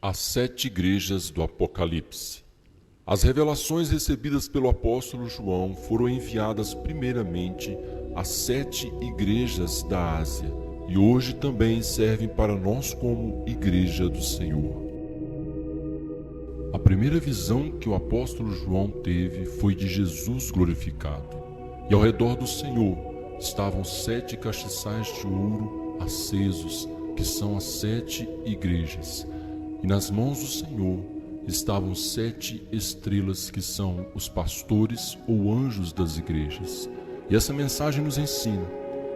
As 7 igrejas do Apocalipse. As revelações recebidas pelo apóstolo João foram enviadas primeiramente às 7 igrejas da Ásia e hoje também servem para nós como Igreja do Senhor. A primeira visão que o apóstolo João teve foi de Jesus glorificado, e ao redor do Senhor estavam 7 castiçais de ouro acesos, que são as 7 igrejas. E nas mãos do Senhor estavam 7 estrelas, que são os pastores ou anjos das igrejas. E essa mensagem nos ensina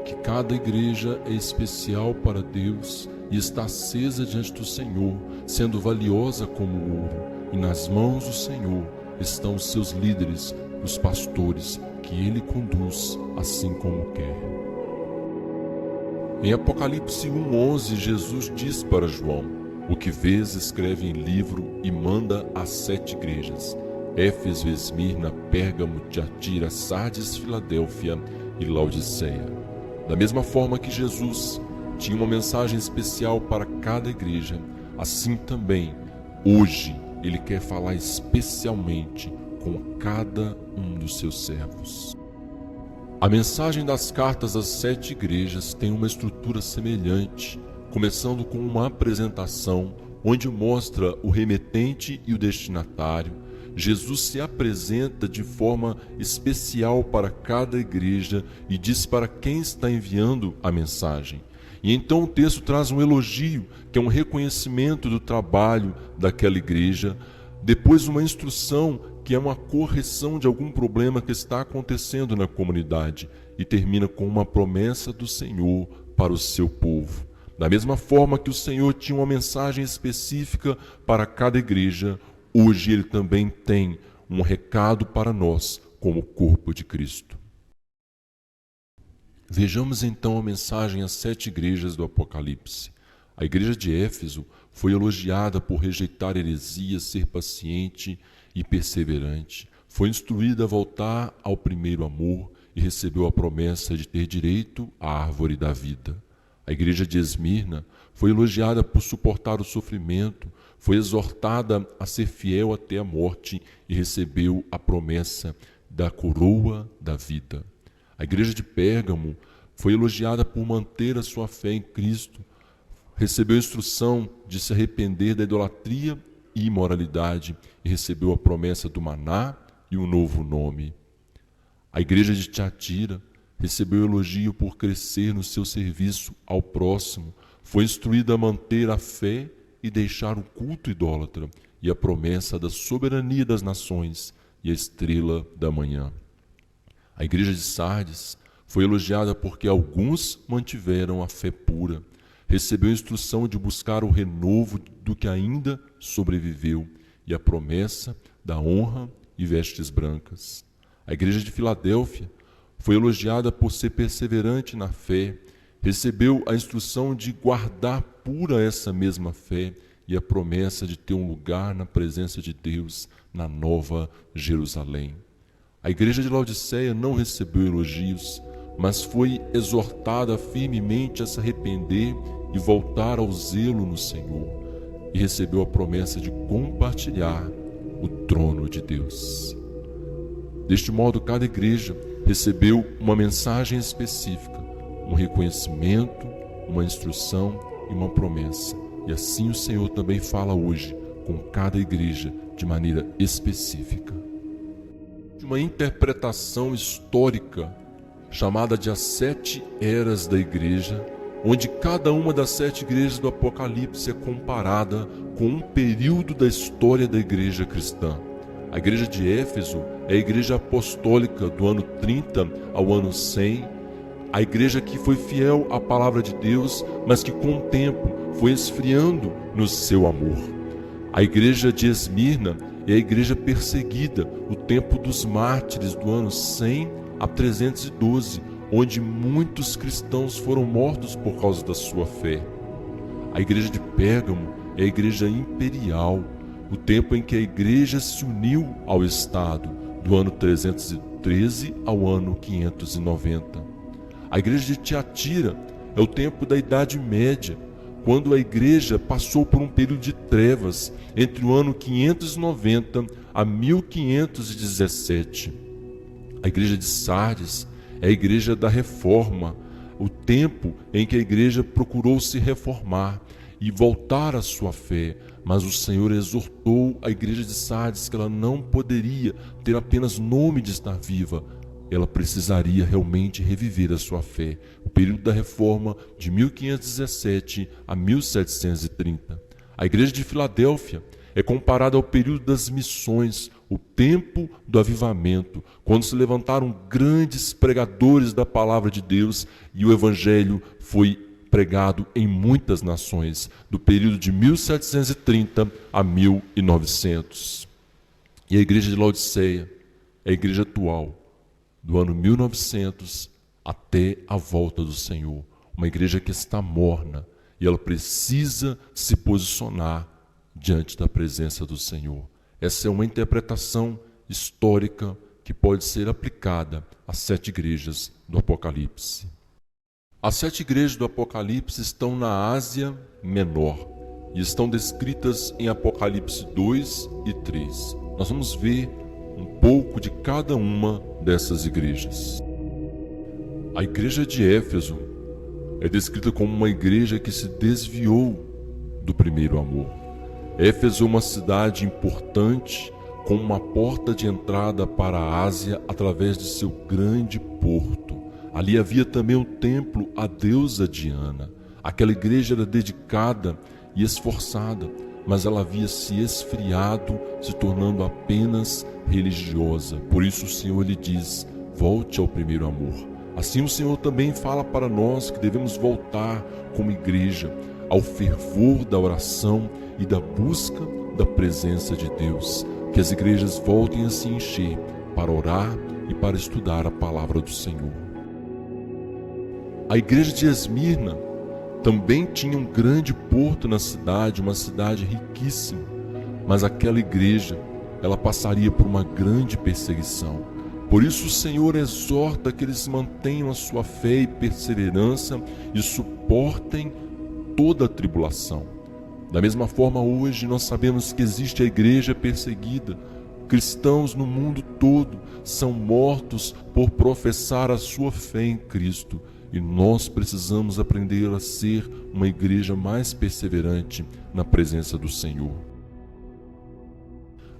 que cada igreja é especial para Deus e está acesa diante do Senhor, sendo valiosa como ouro. E nas mãos do Senhor estão os seus líderes, os pastores, que Ele conduz assim como quer. Em Apocalipse 1:11, Jesus diz para João: "O que vês, escreve em livro e manda às 7 igrejas: Éfeso, Esmirna, Pérgamo, Tiatira, Sardes, Filadélfia e Laodiceia." Da mesma forma que Jesus tinha uma mensagem especial para cada igreja, assim também, hoje, Ele quer falar especialmente com cada um dos seus servos. A mensagem das cartas às 7 igrejas tem uma estrutura semelhante, começando com uma apresentação onde mostra o remetente e o destinatário. Jesus se apresenta de forma especial para cada igreja e diz para quem está enviando a mensagem. E então o texto traz um elogio, que é um reconhecimento do trabalho daquela igreja, depois uma instrução, que é uma correção de algum problema que está acontecendo na comunidade, e termina com uma promessa do Senhor para o seu povo. Da mesma forma que o Senhor tinha uma mensagem específica para cada igreja, hoje Ele também tem um recado para nós como corpo de Cristo. Vejamos então a mensagem às 7 igrejas do Apocalipse. A igreja de Éfeso foi elogiada por rejeitar heresias, ser paciente e perseverante. Foi instruída a voltar ao primeiro amor e recebeu a promessa de ter direito à árvore da vida. A igreja de Esmirna foi elogiada por suportar o sofrimento, foi exortada a ser fiel até a morte e recebeu a promessa da coroa da vida. A igreja de Pérgamo foi elogiada por manter a sua fé em Cristo, recebeu a instrução de se arrepender da idolatria e imoralidade e recebeu a promessa do maná e um novo nome. A igreja de Tiatira recebeu elogio por crescer no seu serviço ao próximo, foi instruída a manter a fé e deixar o culto idólatra e a promessa da soberania das nações e a estrela da manhã. A igreja de Sardes foi elogiada porque alguns mantiveram a fé pura, recebeu a instrução de buscar o renovo do que ainda sobreviveu e a promessa da honra e vestes brancas. A igreja de Filadélfia foi elogiada por ser perseverante na fé, recebeu a instrução de guardar pura essa mesma fé e a promessa de ter um lugar na presença de Deus na Nova Jerusalém. A igreja de Laodiceia não recebeu elogios, mas foi exortada firmemente a se arrepender e voltar ao zelo no Senhor, e recebeu a promessa de compartilhar o trono de Deus. Deste modo, cada igreja recebeu uma mensagem específica, um reconhecimento, uma instrução e uma promessa. E assim o Senhor também fala hoje com cada igreja de maneira específica. Uma interpretação histórica chamada de as 7 eras da igreja, onde cada uma das 7 igrejas do Apocalipse é comparada com um período da história da igreja cristã. A igreja de Éfeso é a igreja apostólica do ano 30 ao ano 100, a igreja que foi fiel à palavra de Deus, mas que com o tempo foi esfriando no seu amor. A igreja de Esmirna é a igreja perseguida, o tempo dos mártires do ano 100 a 312, onde muitos cristãos foram mortos por causa da sua fé. A igreja de Pérgamo é a igreja imperial, o tempo em que a igreja se uniu ao Estado, do ano 313 ao ano 590. A igreja de Tiatira é o tempo da Idade Média, quando a igreja passou por um período de trevas entre o ano 590 a 1517. A igreja de Sardes é a igreja da reforma, o tempo em que a igreja procurou se reformar e voltar à sua fé, mas o Senhor exortou a igreja de Sardes que ela não poderia ter apenas nome de estar viva, ela precisaria realmente reviver a sua fé. O período da reforma de 1517 a 1730. A igreja de Filadélfia é comparada ao período das missões, o tempo do avivamento, quando se levantaram grandes pregadores da palavra de Deus e o evangelho foi pregado em muitas nações, do período de 1730 a 1900. E a igreja de Laodiceia é a igreja atual, do ano 1900 até a volta do Senhor. Uma igreja que está morna e ela precisa se posicionar diante da presença do Senhor. Essa é uma interpretação histórica que pode ser aplicada às 7 igrejas do Apocalipse. As 7 igrejas do Apocalipse estão na Ásia Menor e estão descritas em Apocalipse 2 e 3. Nós vamos ver um pouco de cada uma dessas igrejas. A igreja de Éfeso é descrita como uma igreja que se desviou do primeiro amor. Éfeso é uma cidade importante com uma porta de entrada para a Ásia através de seu grande porto. Ali havia também um templo à deusa Diana. Aquela igreja era dedicada e esforçada, mas ela havia se esfriado, se tornando apenas religiosa. Por isso o Senhor lhe diz: volte ao primeiro amor. Assim o Senhor também fala para nós que devemos voltar como igreja ao fervor da oração e da busca da presença de Deus. Que as igrejas voltem a se encher para orar e para estudar a palavra do Senhor. A igreja de Esmirna também tinha um grande porto na cidade, uma cidade riquíssima, mas aquela igreja, ela passaria por uma grande perseguição. Por isso o Senhor exorta que eles mantenham a sua fé e perseverança e suportem toda a tribulação. Da mesma forma, hoje nós sabemos que existe a igreja perseguida. Cristãos no mundo todo são mortos por professar a sua fé em Cristo. E nós precisamos aprender a ser uma igreja mais perseverante na presença do Senhor.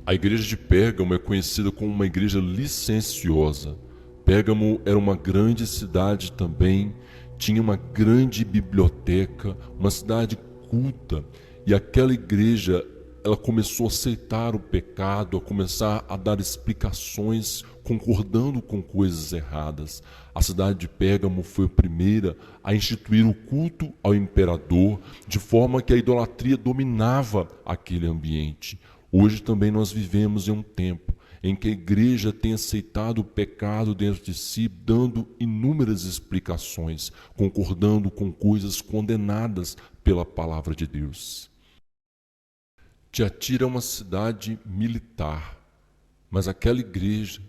A igreja de Pérgamo é conhecida como uma igreja licenciosa. Pérgamo era uma grande cidade também, tinha uma grande biblioteca, uma cidade culta. E aquela igreja, ela começou a aceitar o pecado, a começar a dar explicações, concordando com coisas erradas. A cidade de Pérgamo foi a primeira a instituir o culto ao imperador, de forma que a idolatria dominava aquele ambiente. Hoje também nós vivemos em um tempo em que a igreja tem aceitado o pecado dentro de si, dando inúmeras explicações, concordando com coisas condenadas pela palavra de Deus. Tiatira é uma cidade militar, mas aquela igreja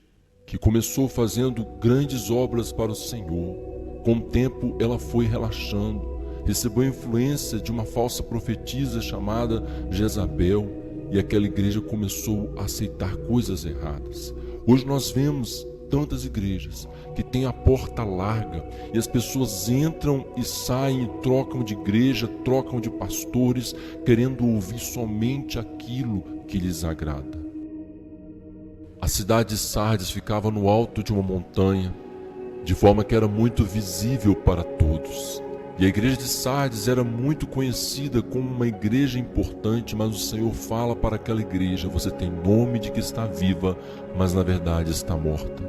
que começou fazendo grandes obras para o Senhor, com o tempo ela foi relaxando, recebeu a influência de uma falsa profetisa chamada Jezabel, e aquela igreja começou a aceitar coisas erradas. Hoje nós vemos tantas igrejas que têm a porta larga e as pessoas entram e saem e trocam de igreja, trocam de pastores, querendo ouvir somente aquilo que lhes agrada. A cidade de Sardes ficava no alto de uma montanha, de forma que era muito visível para todos. E a igreja de Sardes era muito conhecida como uma igreja importante, mas o Senhor fala para aquela igreja: você tem nome de que está viva, mas na verdade está morta.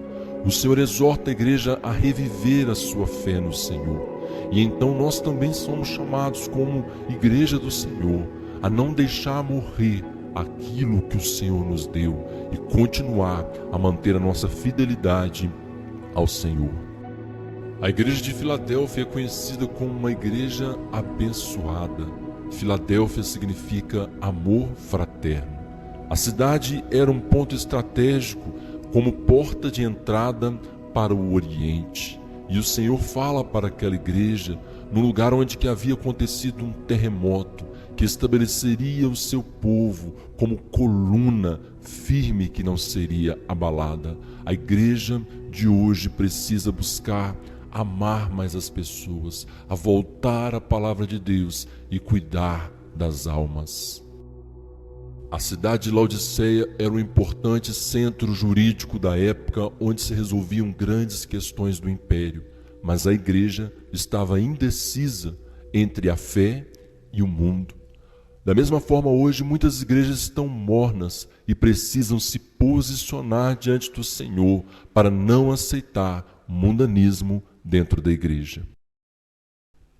O Senhor exorta a igreja a reviver a sua fé no Senhor. E então nós também somos chamados como igreja do Senhor a não deixar morrer aquilo que o Senhor nos deu e continuar a manter a nossa fidelidade ao Senhor. A igreja de Filadélfia é conhecida como uma igreja abençoada. Filadélfia significa amor fraterno. A cidade era um ponto estratégico como porta de entrada para o Oriente. E o Senhor fala para aquela igreja, no lugar onde que havia acontecido um terremoto, que estabeleceria o seu povo como coluna firme que não seria abalada. A igreja de hoje precisa buscar amar mais as pessoas, a voltar à palavra de Deus e cuidar das almas. A cidade de Laodiceia era um importante centro jurídico da época onde se resolviam grandes questões do império, mas a igreja estava indecisa entre a fé e o mundo. Da mesma forma, hoje muitas igrejas estão mornas e precisam se posicionar diante do Senhor para não aceitar o mundanismo dentro da igreja.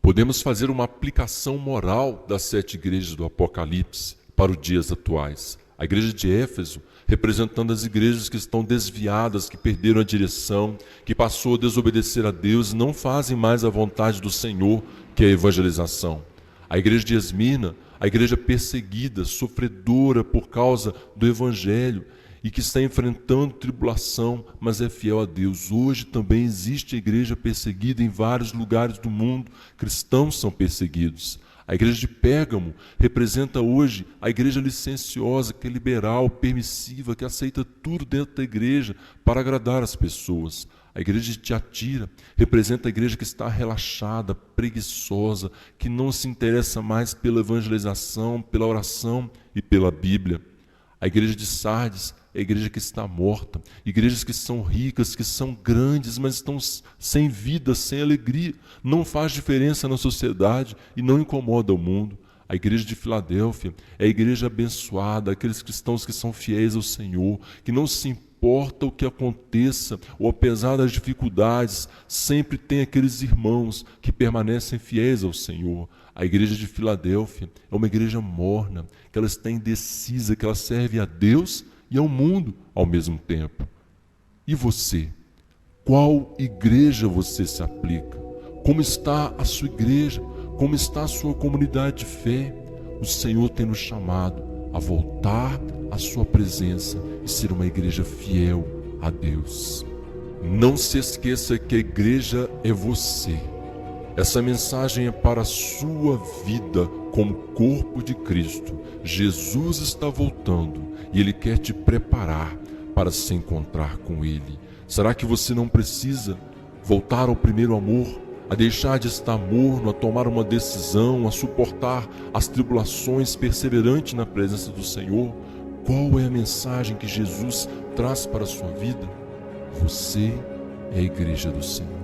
Podemos fazer uma aplicação moral das 7 igrejas do Apocalipse para os dias atuais. A igreja de Éfeso, representando as igrejas que estão desviadas, que perderam a direção, que passou a desobedecer a Deus e não fazem mais a vontade do Senhor, que é a evangelização. A igreja de Esmirna, a igreja perseguida, sofredora por causa do evangelho e que está enfrentando tribulação, mas é fiel a Deus. Hoje também existe a igreja perseguida em vários lugares do mundo. Cristãos são perseguidos. A igreja de Pérgamo representa hoje a igreja licenciosa, que é liberal, permissiva, que aceita tudo dentro da igreja para agradar as pessoas. A igreja de Tiatira representa a igreja que está relaxada, preguiçosa, que não se interessa mais pela evangelização, pela oração e pela Bíblia. A igreja de Sardes é a igreja que está morta. Igrejas que são ricas, que são grandes, mas estão sem vida, sem alegria. Não faz diferença na sociedade e não incomoda o mundo. A igreja de Filadélfia é a igreja abençoada, aqueles cristãos que são fiéis ao Senhor, que não se importa o que aconteça, ou apesar das dificuldades, sempre tem aqueles irmãos que permanecem fiéis ao Senhor. A igreja de Filadélfia é uma igreja morna, que ela está indecisa, que ela serve a Deus e ao mundo ao mesmo tempo. E você? Qual igreja você se aplica? Como está a sua igreja? Como está a sua comunidade de fé? O Senhor tem nos chamado a voltar à sua presença e ser uma igreja fiel a Deus. Não se esqueça que a igreja é você. Essa mensagem é para a sua vida como corpo de Cristo. Jesus está voltando e Ele quer te preparar para se encontrar com Ele. Será que você não precisa voltar ao primeiro amor, a deixar de estar morno, a tomar uma decisão, a suportar as tribulações, perseverante na presença do Senhor? Qual é a mensagem que Jesus traz para a sua vida? Você é a igreja do Senhor.